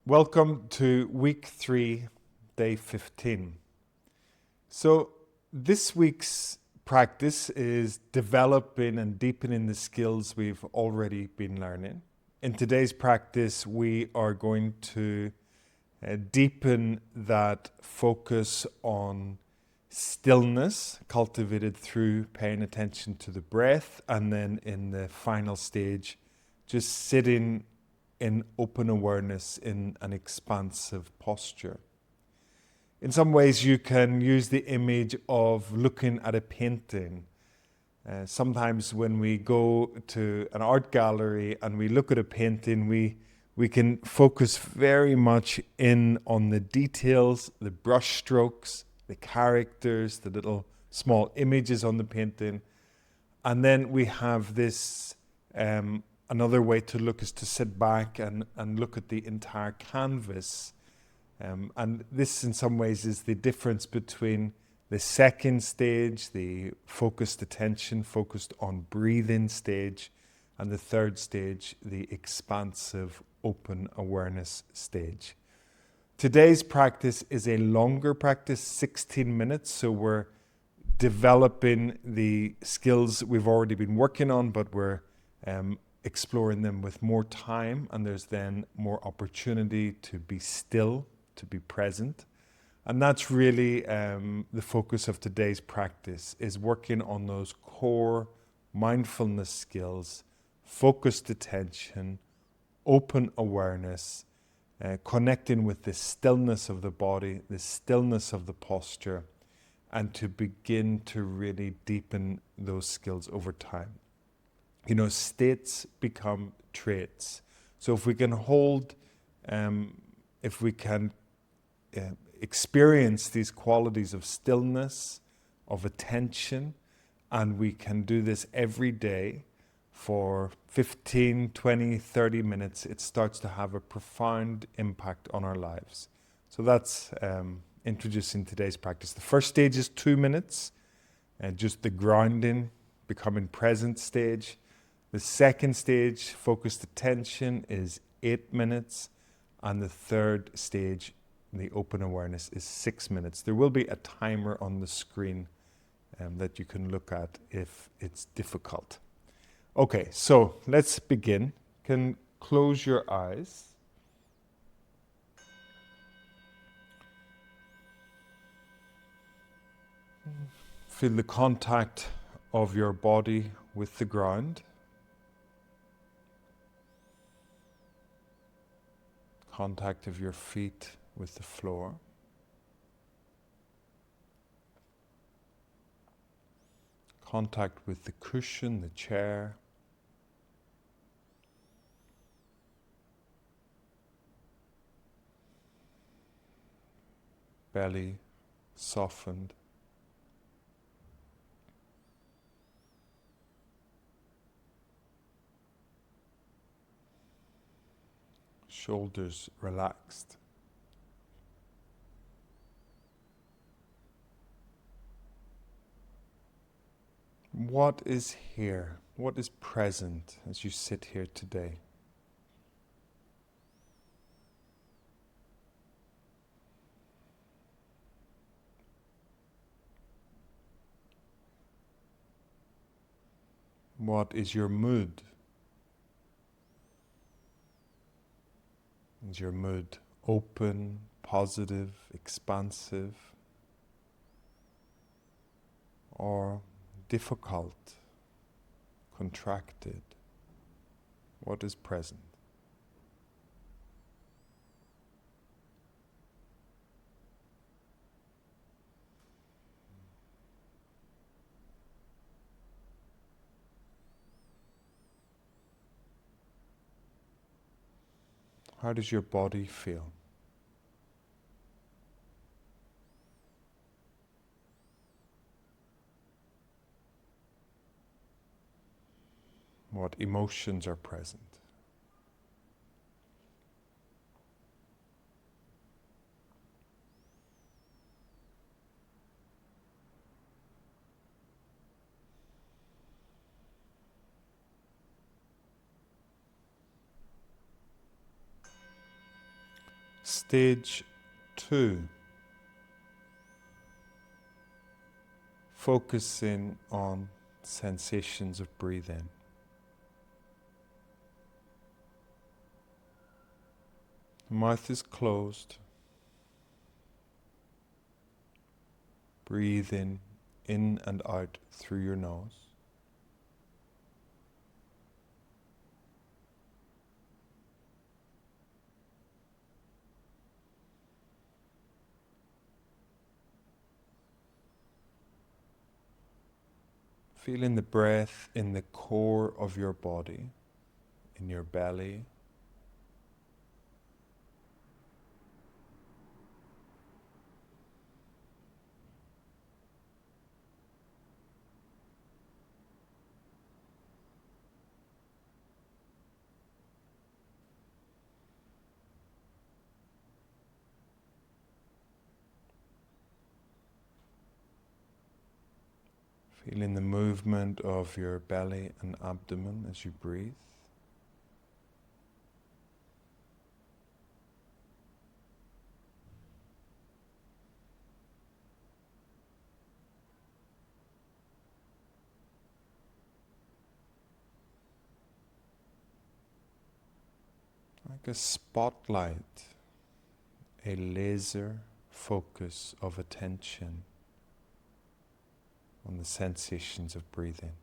Welcome to week 3, day 15. So, this week's practice is developing and deepening the skills we've already been learning. In today's practice, we are going to deepen that focus on stillness, cultivated through paying attention to the breath, and then in the final stage, just sitting in open awareness in an expansive posture. In some ways, you can use the image of looking at a painting. Sometimes when we go to an art gallery and we look at a painting, we can focus very much in on the details, the brush strokes, the characters, the little small images on the painting. And then we have this another way to look is to sit back and look at the entire canvas. And this in some ways is the difference between the second stage, the focused attention, focused on breathing stage, and the third stage, the expansive open awareness stage. Today's practice is a longer practice, 16 minutes, so we're developing the skills we've already been working on, but we're exploring them with more time, and there's then more opportunity to be still, to be present. And that's really the focus of today's practice, is working on those core mindfulness skills, focused attention, open awareness, connecting with the stillness of the body, the stillness of the posture, and to begin to really deepen those skills over time. You know, states become traits. So if we can hold, if we can experience these qualities of stillness, of attention, and we can do this every day for 15, 20, 30 minutes, it starts to have a profound impact on our lives. So that's introducing today's practice. The first stage is 2 minutes, just the grounding, becoming present stage. The second stage, focused attention, is 8 minutes. And the third stage, the open awareness, is 6 minutes. There will be a timer on the screen that you can look at if it's difficult. Okay, so let's begin. You can close your eyes. Feel the contact of your body with the ground. Contact of your feet with the floor. Contact with the cushion, the chair. Belly softened. Shoulders relaxed. What is here? What is present as you sit here today? What is your mood? Is your mood open, positive, expansive, or difficult, contracted? What is present? How does your body feel? What emotions are present? Stage 2. Focusing on sensations of breathing. The mouth is closed. Breathing in and out through your nose. Feeling the breath in the core of your body, in your belly. Feeling the movement of your belly and abdomen as you breathe. Like a spotlight, a laser focus of attention on the sensations of breathing.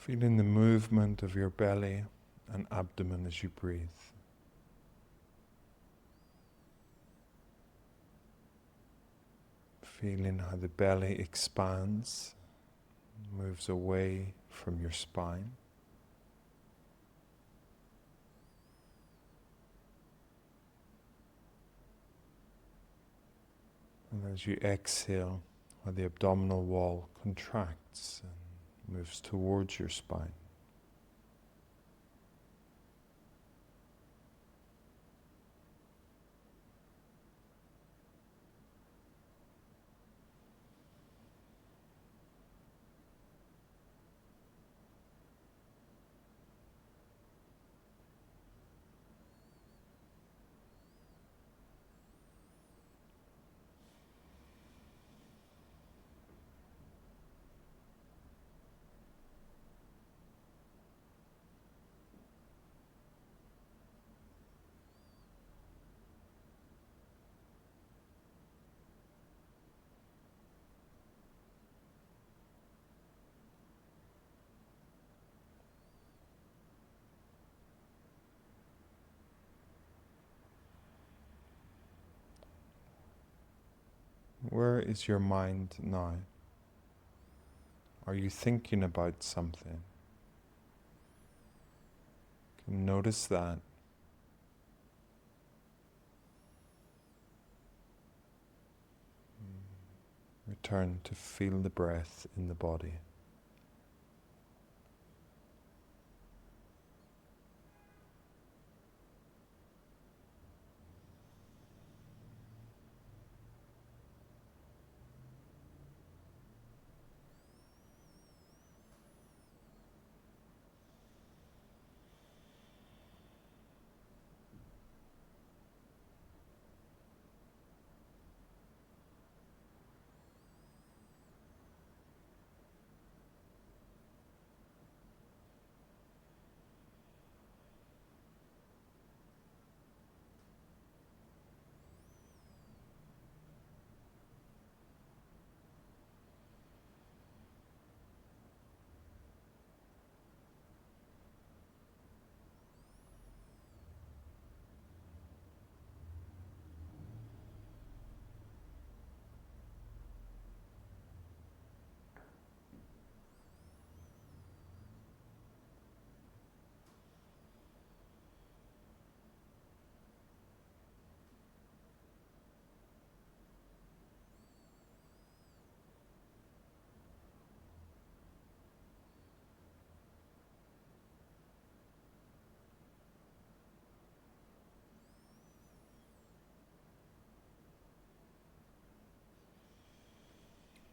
Feeling the movement of your belly and abdomen as you breathe. Feeling how the belly expands, moves away from your spine. And as you exhale, how the abdominal wall contracts and moves towards your spine. Where is your mind now? Are you thinking about something? Notice that. Return to feel the breath in the body.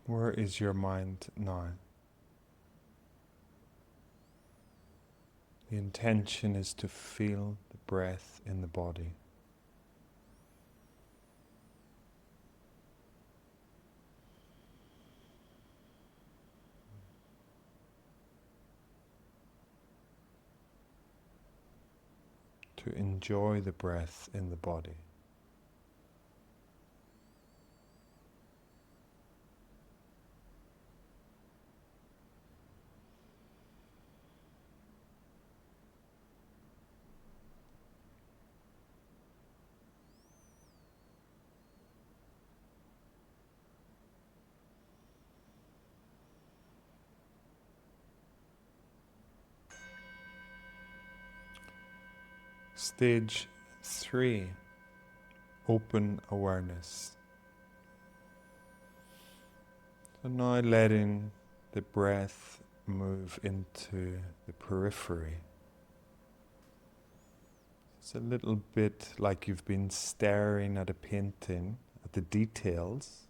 Where is your mind now? The intention is to feel the breath in the body. To enjoy the breath in the body. Stage 3, open awareness. So now letting the breath move into the periphery. It's a little bit like you've been staring at a painting, at the details.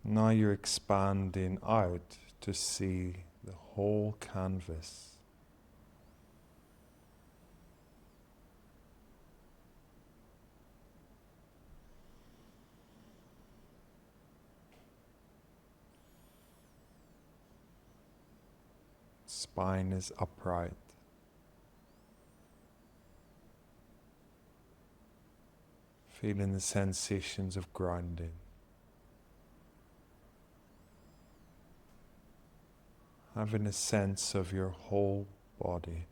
Now you're expanding out to see the whole canvas. Spine is upright. Feeling the sensations of grounding. Having a sense of your whole body.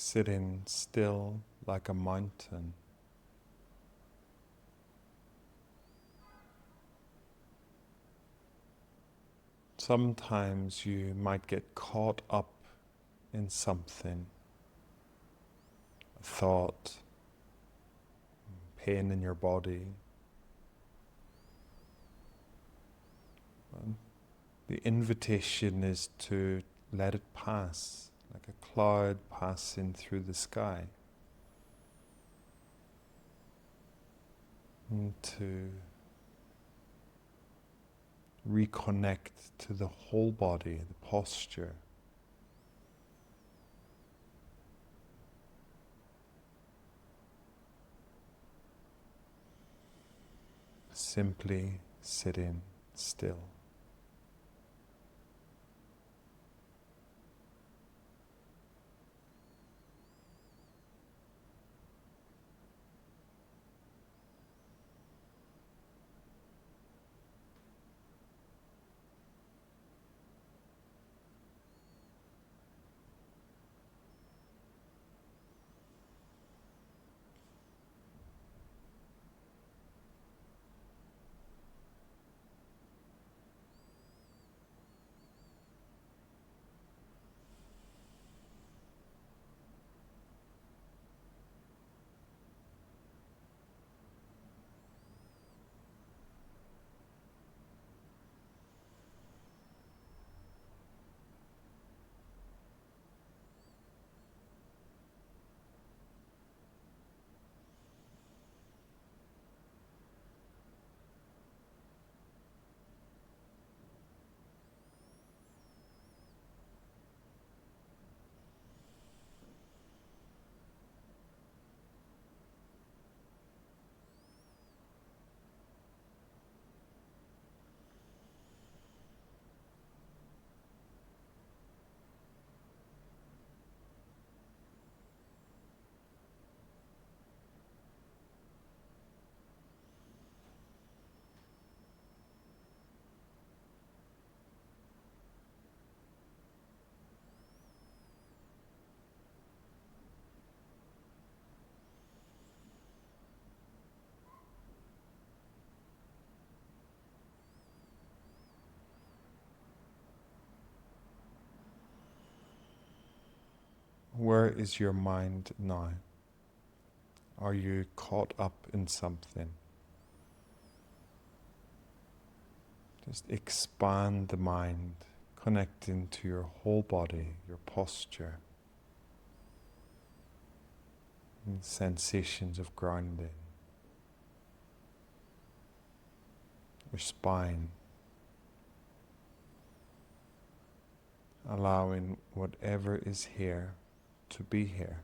Sitting still like a mountain. Sometimes you might get caught up in something, a thought, pain in your body. And the invitation is to let it pass, like a cloud passing through the sky. and to reconnect to the whole body, the posture. Simply sitting still. Where is your mind now? Are you caught up in something? Just expand the mind, connecting to your whole body, your posture, and sensations of grounding, your spine, allowing whatever is here to be here.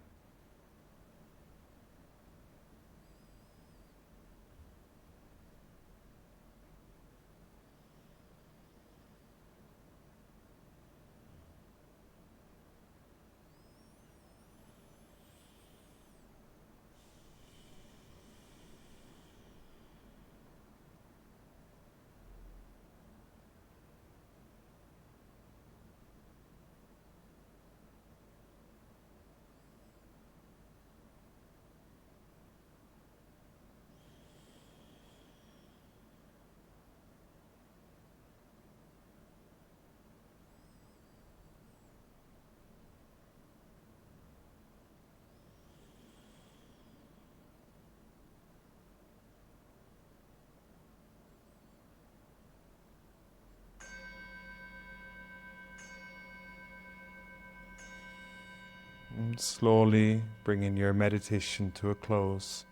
And slowly bringing your meditation to a close.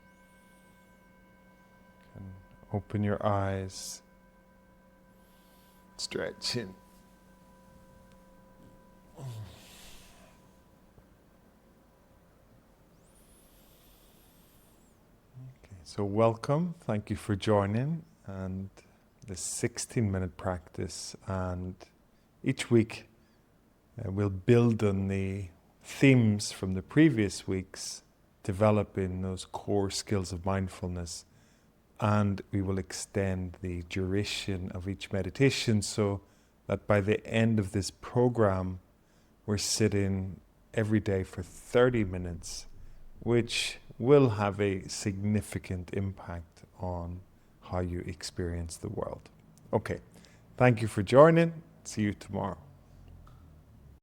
And open your eyes, stretching. Okay, so welcome, thank you for joining, and this 16-minute practice, and each week we'll build on the themes from the previous weeks, developing those core skills of mindfulness, and we will extend the duration of each meditation so that by the end of this program we're sitting every day for 30 minutes, which will have a significant impact on how you experience the world. Okay, thank you for joining. See you tomorrow.